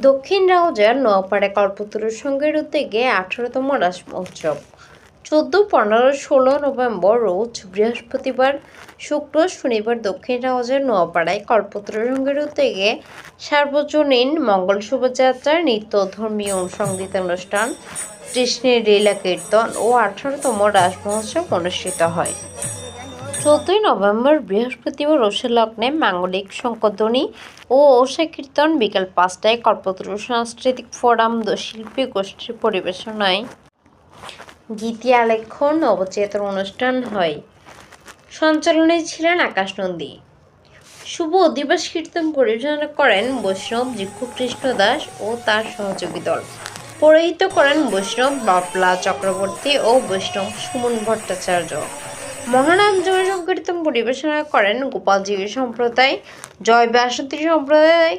দক্ষিণ রাউজার নোয়াপাড়া কল্পতরুর সঙ্গের উদ্যোগে 18তম রাস মহোৎসব 14, 15, 16 নভেম্বর রোজ বৃহস্পতিবার, শুক্র, শনিবার দক্ষিণ রাউজার নোয়াপাড়ায় কল্পতরু সঙ্গের উদ্যোগে সার্বজনীন মঙ্গল শোভাযাত্রা, নৃত্য, ধর্মীয় সঙ্গীত অনুষ্ঠান, কৃষ্ণের লীলা কীর্তন ও 18তম রাস মহোৎসব অনুষ্ঠিত হয়। 14 নভেম্বর বৃহস্পতিবার ওষা লগ্নে মাঙ্গলিক শঙ্করধ্বনি ও ওষা কীর্তন বিকাল 5টায় কল্পতরু সাংস্কৃতিক ফোরাম শিল্পী গোষ্ঠীর পরিবেশনায় গীতি আলেখ্য নবচেতন অনুষ্ঠান হয়। সঞ্চালনে ছিলেন আকাশ নন্দী। শুভ অধিবাস কীর্তন পরিচালনা করেন বৈষ্ণব জিক্ষু কৃষ্ণ দাস ও তার সহযোগী দল। পৌরোহিত্য করেন বৈষ্ণব বাবলা চক্রবর্তী ও বৈষ্ণব সুমন ভট্টাচার্য। মহানাম জয় সংকীর্তন পরিবেশনা করেন গোপালজীবী সম্প্রদায়, জয় বাসন্তী সম্প্রদায়,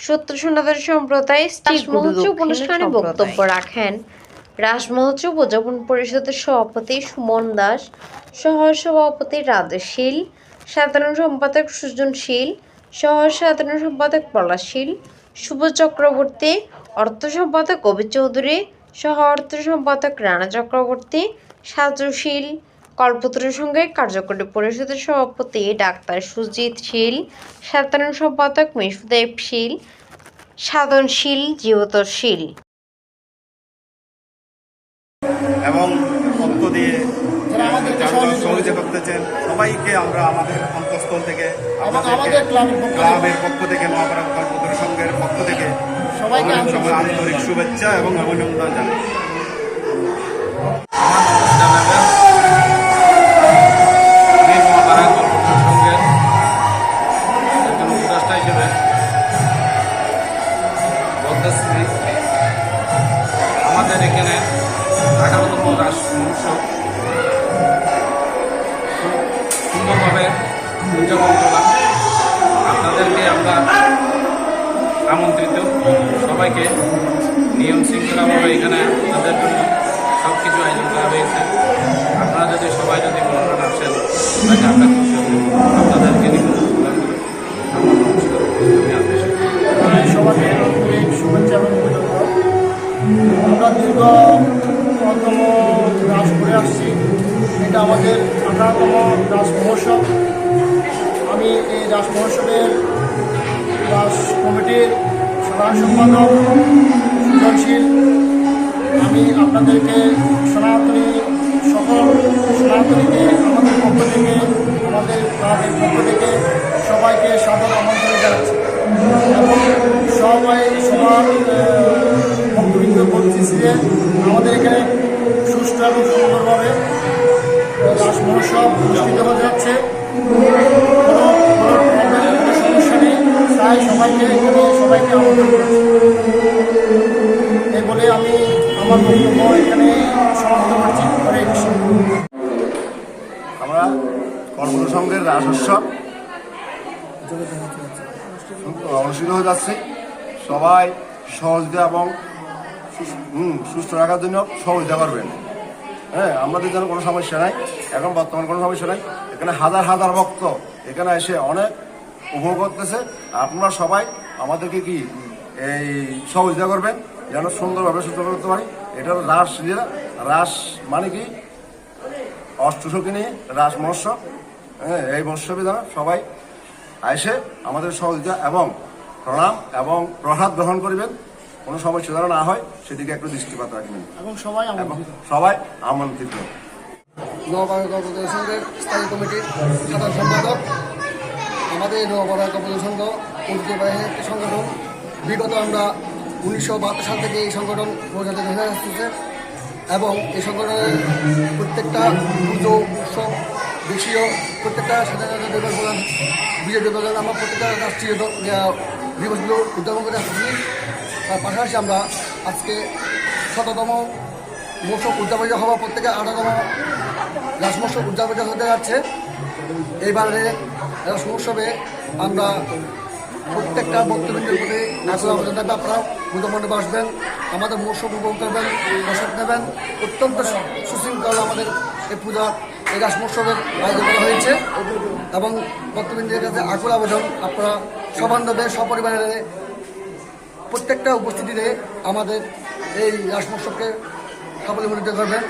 সত্য সনাতন সম্প্রদায়। রাস মহোৎসব অনুষ্ঠানে বক্তব্য রাখেন রাস মহোৎসব উদযাপন পরিষদের সভাপতি সুমন দাস, সহ সভাপতি রাজশীল, সাধারণ সম্পাদক সুজনশীল, সহ সাধারণ সম্পাদক পলাশীল, শুভ চক্রবর্তী, অর্থ সম্পাদক কবি চৌধুরী, সহ অর্থ সম্পাদক রানা চক্রবর্তী, সাজুশীল, কল্পতরু সঙ্গে কার্যকরী পরিষদের সভাপতি ডাক্তার সুজিত শীল, সাধারণ সম্পাদক মিশুদেব শীল, সাধনশীল, জীবতশীল এবং ভক্ত দিয়ে সহযোগিতা করতেছেন সবাইকে আমরা আমাদের অন্তঃস্থল থেকে আমাদের ক্লাবের পক্ষ থেকে মহাপাড়া কল্পতরু সংঘের পক্ষ থেকে সবাইকে আন্তরিক শুভেচ্ছা এবং অভিনন্দন জানাই। আমাদের এখানে 18তম রাস মহোৎসব খুব সুন্দরভাবে উদযাপন করলাম। আপনাদেরকে আমরা আমন্ত্রিত, সবাইকে নিয়ম শৃঙ্খলাভাবে এখানে তাদের জন্য সব কিছু আয়োজন করা হয়েছে। আপনারা যদি সবাই যদি মনোনয়ন আসেন তাহলে আমরা খুশি হব। আপনাদেরকে নিমন্ত্রণ করে আমার নমস্কার, আমি সবাইকে শুভেচ্ছা এবং অভিনন্দন। আমরা দীর্ঘ 15তম রাস করে আসছি, এটা আমাদের 18তম রাস মহোৎসব। আমি এই রাস মহোৎসবের রাস কমিটির সাধারণ সম্পাদক সুজনশীল। আমি আপনাদেরকে সনাতনী সকল সনাতনীকে আমাদের পক্ষ থেকে, আমাদের ক্লাবের পক্ষ থেকে সবাইকে সাদর আমন্ত্রণ জানাচ্ছি এবং সবার বক্তব্য বলতেছি যে আমাদের এখানে সুষ্ঠু এবং সুন্দরভাবে রাস মহোৎসব অনুষ্ঠিত হতে যাচ্ছে। কোনো সমস্যা নেই, তাই সবাইকে আমন্ত্রণ করছি। এই বলে আমি আমার বক্তব্য এখানে সমাপ্ত করছি। হরে কৃষ্ণ। আমরা কল্পতরু সংঘের রাস উৎসব অনুষ্ঠিত হয়ে যাচ্ছে। সবাই সহযোগিতা এবং সুস্থ রাখার জন্য সহযোগিতা করবেন। হ্যাঁ, আমাদের যেন কোনো সমস্যা নাই, এখন বর্তমান কোনো সমস্যা নাই। এখানে হাজার হাজার ভক্ত এখানে এসে অনেক উপভোগ করতেছে। আপনারা সবাই আমাদেরকে কি এই সহযোগিতা করবেন যেন সুন্দরভাবে সুস্থ করতে পারি। এটা রাস লীলা, রাস মানে কি অষ্টসখী নিয়ে রাস মহোৎসব। হ্যাঁ, এই মহোৎসবে যেন সবাই এসে আমাদের সহযোগিতা এবং প্রণাম এবং প্রসাদ গ্রহণ করবেন। কোনো সমস্যা যেন না হয় সেদিকে একটু দৃষ্টিপাত রাখবেন এবং সবাই আমন্ত্রিত। নোয়াপাড়া কল্পতরু সংঘের স্থায়ী কমিটির সাধারণ সম্পাদক। আমাদের নোয়াপাড়া কল্পতরু সংঘ ঐতিহ্যবাহী একটি সংগঠন। বিগত আমরা 1972 সাল থেকে এই সংগঠন প্রচারিত হয়ে আসতেছে এবং এই সংগঠনের প্রত্যেকটা পুজো উৎসব দেশীয় প্রত্যেকটা স্বাধীনতা দিবস বলেন, বিজয় দিবস বলেন, আমরা প্রত্যেকটা রাষ্ট্রীয় দিবসগুলো উদযাপন করে আসছি। তার পাশাপাশি আমরা আজকে 17তম মহোৎসব উদযাপিত হওয়া প্রত্যেকে 18তম রাস মহোৎসব উদযাপিত হতে যাচ্ছে। এইবারে রাস মহোৎসবে আমরা প্রত্যেকটা ভক্তবৃন্দের প্রতি আসলে আবেদন থাকবে, আপনারা পুজো মণ্ডপে আসবেন, আমাদের মহোৎসব উপভোগ করবেন, প্রসাদ নেবেন। অত্যন্ত সুশৃঙ্খল আমাদের এই পূজা এই রাস মহোৎসবের আয়োজন করা হয়েছে এবং ভক্তবৃন্দের কাছে আকুল আবেদন, আপনারা সবান্ধবে সপরিবারে প্রত্যেকটা উপস্থিতিতে আমাদের এই রাসমোৎসবকে সাফল্যমণ্ডিত করবেন।